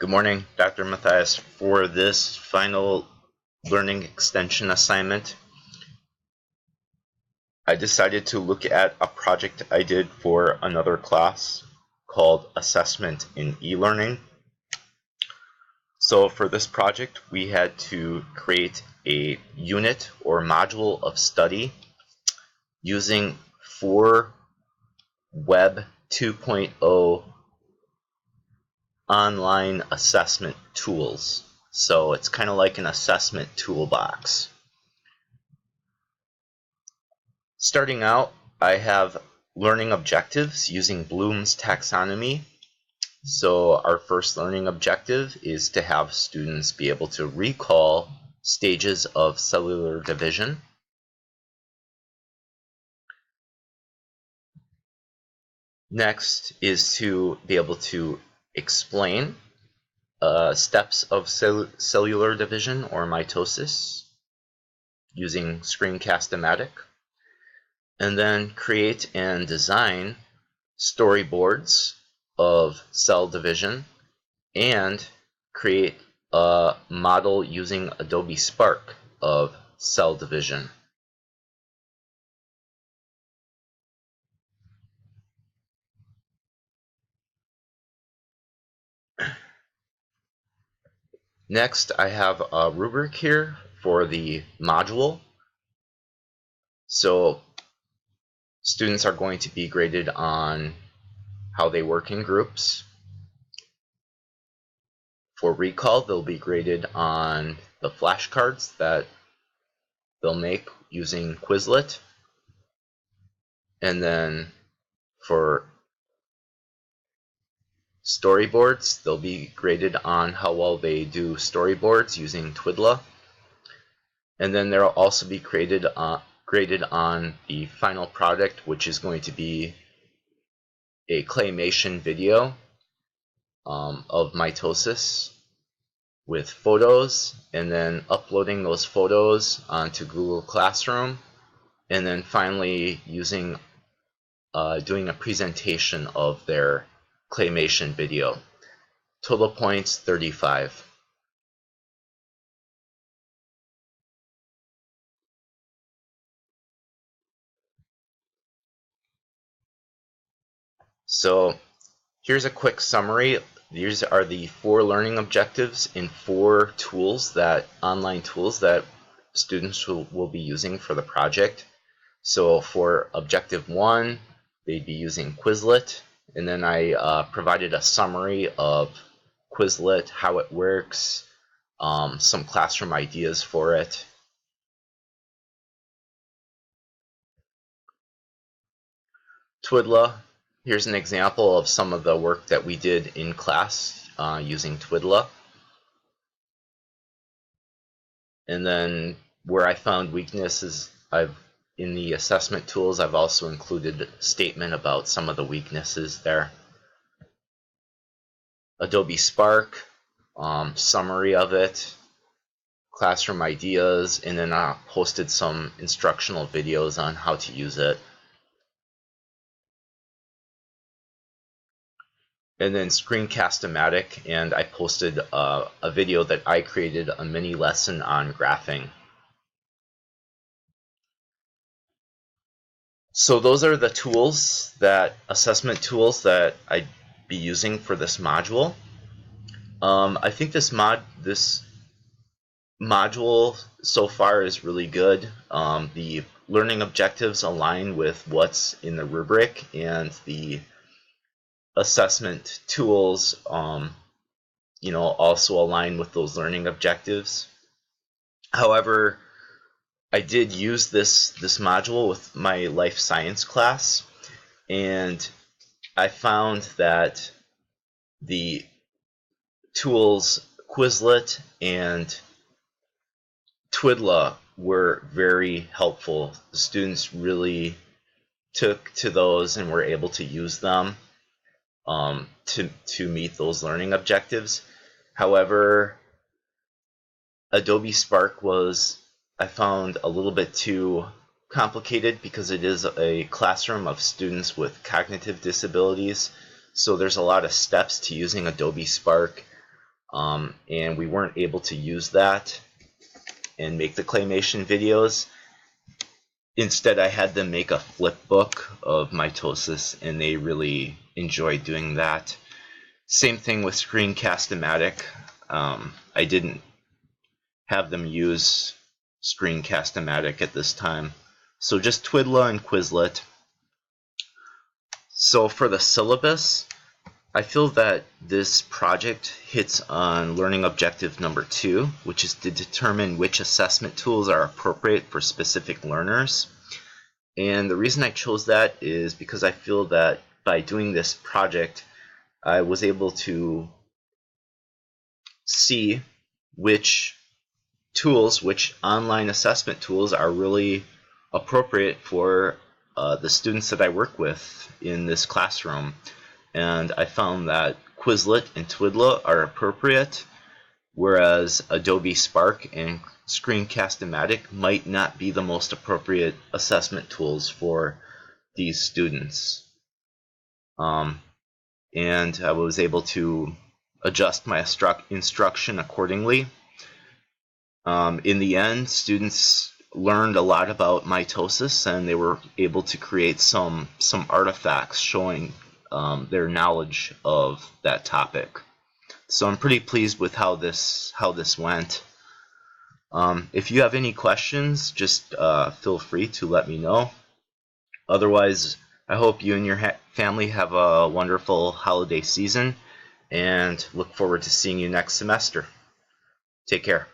Good morning, Dr. Matthias. For this final learning extension assignment, I decided to look at a project I did for another class called Assessment in E-Learning. So for this project, we had to create a unit or module of study using 4 Web 2.0 online assessment tools. So it's kind of like an assessment toolbox. Starting out, I have learning objectives using Bloom's taxonomy. So our first learning objective is to have students be able to recall stages of cellular division. Next is to be able to explain steps of cellular division or mitosis using Screencast-O-Matic. And then create and design storyboards of cell division and create a model using Adobe Spark of cell division. Next, I have a rubric here for the module. So students are going to be graded on how they work in groups. For recall, they'll be graded on the flashcards that they'll make using Quizlet. And then for storyboards, they'll be graded on how well they do storyboards using Twidla. And then they'll also be graded on the final product, which is going to be a claymation video of mitosis with photos, and then uploading those photos onto Google Classroom, and then finally using doing a presentation of their claymation video. Total points 35. So here's a quick summary. These are the 4 learning objectives in 4 tools online tools that students will be using for the project. So for objective 1, they'd be using Quizlet, and then I provided a summary of Quizlet, how it works, some classroom ideas for it. Twidla, here's an example of some of the work that we did in class using Twidla. And then where I found weaknesses, in the assessment tools, I've also included a statement about some of the weaknesses there. Adobe Spark, summary of it, classroom ideas, and then I posted some instructional videos on how to use it. And then Screencast-O-Matic, and I posted a video that I created, a mini lesson on graphing. So those are the tools, assessment tools that I'd be using for this module. I think this module so far is really good. The learning objectives align with what's in the rubric, and the assessment tools also align with those learning objectives. However, I did use this module with my life science class, and I found that the tools Quizlet and Twidla were very helpful. The students really took to those and were able to use them to meet those learning objectives. However, Adobe Spark I found a little bit too complicated because it is a classroom of students with cognitive disabilities. So there's a lot of steps to using Adobe Spark. and we weren't able to use that and make the claymation videos. Instead, I had them make a flip book of mitosis, and they really enjoyed doing that. Same thing with Screencast-O-Matic. I didn't have them use Screencast-O-Matic at this time. So just Twidla and Quizlet. So for the syllabus, I feel that this project hits on learning objective number 2, which is to determine which assessment tools are appropriate for specific learners. And the reason I chose that is because I feel that by doing this project, I was able to see which tools, which online assessment tools are really appropriate for the students that I work with in this classroom. And I found that Quizlet and Twidla are appropriate, whereas Adobe Spark and Screencast-O-Matic might not be the most appropriate assessment tools for these students. And I was able to adjust my instruction accordingly. In the end, students learned a lot about mitosis, and they were able to create some artifacts showing their knowledge of that topic. So I'm pretty pleased with how this went. If you have any questions, just feel free to let me know. Otherwise, I hope you and your family have a wonderful holiday season, and look forward to seeing you next semester. Take care.